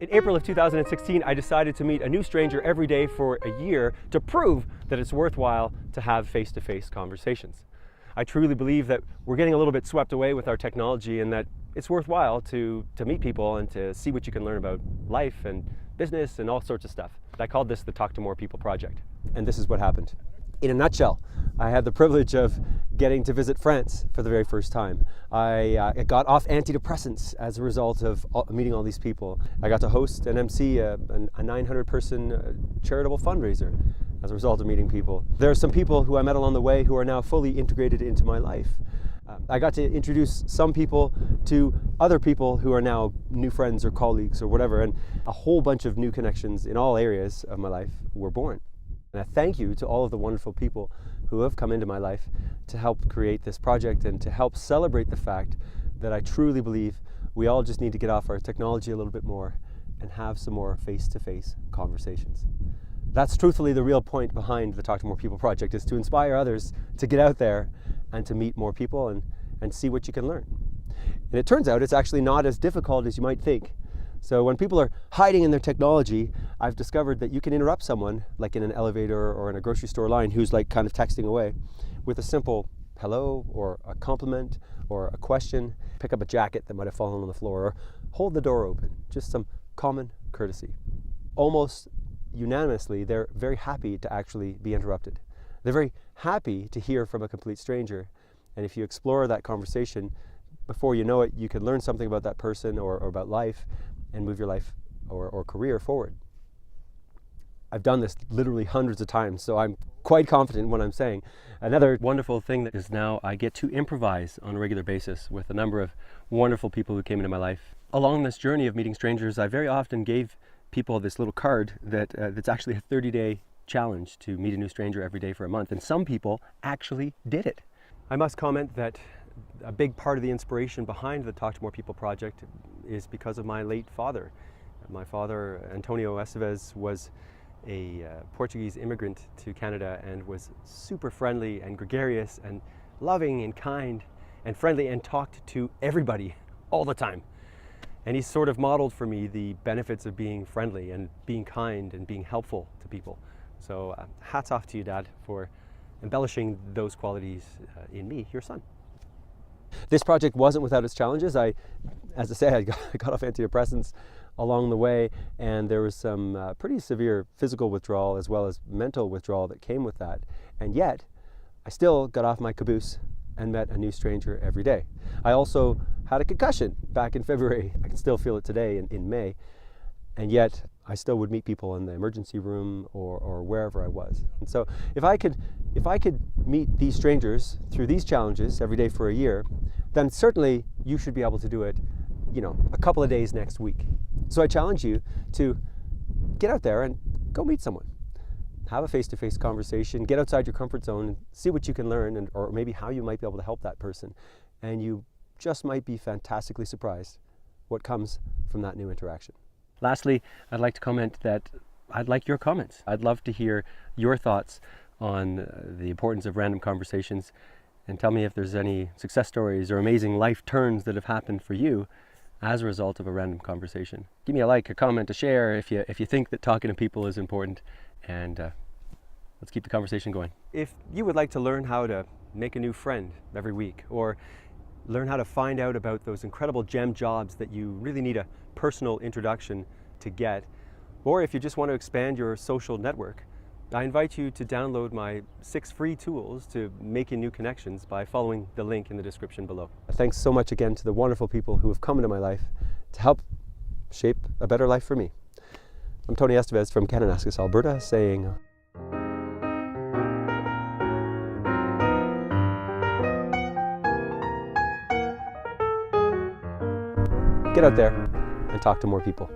In April of 2016, I decided to meet a new stranger every day for a year to prove that it's worthwhile to have face-to-face conversations. I truly believe that we're getting a little bit swept away with our technology and that it's worthwhile to meet people and to see what you can learn about life and business and all sorts of stuff. I called this the Talk to More People project. And this is what happened. In a nutshell, I had the privilege of getting to visit France for the very first time. I got off antidepressants as a result of meeting all these people. I got to host and MC a 900-person charitable fundraiser as a result of meeting people. There are some people who I met along the way who are now fully integrated into my life. I got to introduce some people to other people who are now new friends or colleagues or whatever, and a whole bunch of new connections in all areas of my life were born. And I thank you to all of the wonderful people who have come into my life to help create this project and to help celebrate the fact that I truly believe we all just need to get off our technology a little bit more and have some more face-to-face conversations. That's truthfully the real point behind the Talk to More People project, is to inspire others to get out there and to meet more people and see what you can learn. And it turns out it's actually not as difficult as you might think. So when people are hiding in their technology, I've discovered that you can interrupt someone, like in an elevator or in a grocery store line, who's like kind of texting away, with a simple hello or a compliment or a question, pick up a jacket that might have fallen on the floor, or hold the door open, just some common courtesy. Almost unanimously, they're very happy to actually be interrupted. They're very happy to hear from a complete stranger. And if you explore that conversation, before you know it, you can learn something about that person or about life and move your life or career forward. I've done this literally hundreds of times, so I'm quite confident in what I'm saying. Another wonderful thing that is now I get to improvise on a regular basis with a number of wonderful people who came into my life. Along this journey of meeting strangers, I very often gave people this little card that's actually a 30-day challenge to meet a new stranger every day for a month, and some people actually did it. I must comment that a big part of the inspiration behind the Talk to More People project is because of my late father. My father, Antonio Esteves, was a Portuguese immigrant to Canada and was super friendly and gregarious and loving and kind and friendly and talked to everybody all the time. And he sort of modeled for me the benefits of being friendly and being kind and being helpful to people. So hats off to you, Dad, for embellishing those qualities in me, your son. This project wasn't without its challenges. As I say, I got off antidepressants along the way, and there was some pretty severe physical withdrawal as well as mental withdrawal that came with that. And yet, I still got off my caboose and met a new stranger every day. I also had a concussion back in February. I can still feel it today in May. And yet, I still would meet people in the emergency room or wherever I was. And so if I could meet these strangers through these challenges every day for a year, then certainly you should be able to do it, a couple of days next week. So I challenge you to get out there and go meet someone. Have a face-to-face conversation, get outside your comfort zone and see what you can learn, or maybe how you might be able to help that person. And you just might be fantastically surprised what comes from that new interaction. Lastly, I'd like to comment that I'd like your comments. I'd love to hear your thoughts on the importance of random conversations, and tell me if there's any success stories or amazing life turns that have happened for you as a result of a random conversation. Give me a like, a comment, a share if you think that talking to people is important, and let's keep the conversation going. If you would like to learn how to make a new friend every week, or learn how to find out about those incredible gem jobs that you really need a personal introduction to get, or if you just want to expand your social network, I invite you to download my 6 free tools to making new connections by following the link in the description below. Thanks so much again to the wonderful people who have come into my life to help shape a better life for me. I'm Tony Esteves from Kananaskis, Alberta, saying, get out there and talk to more people.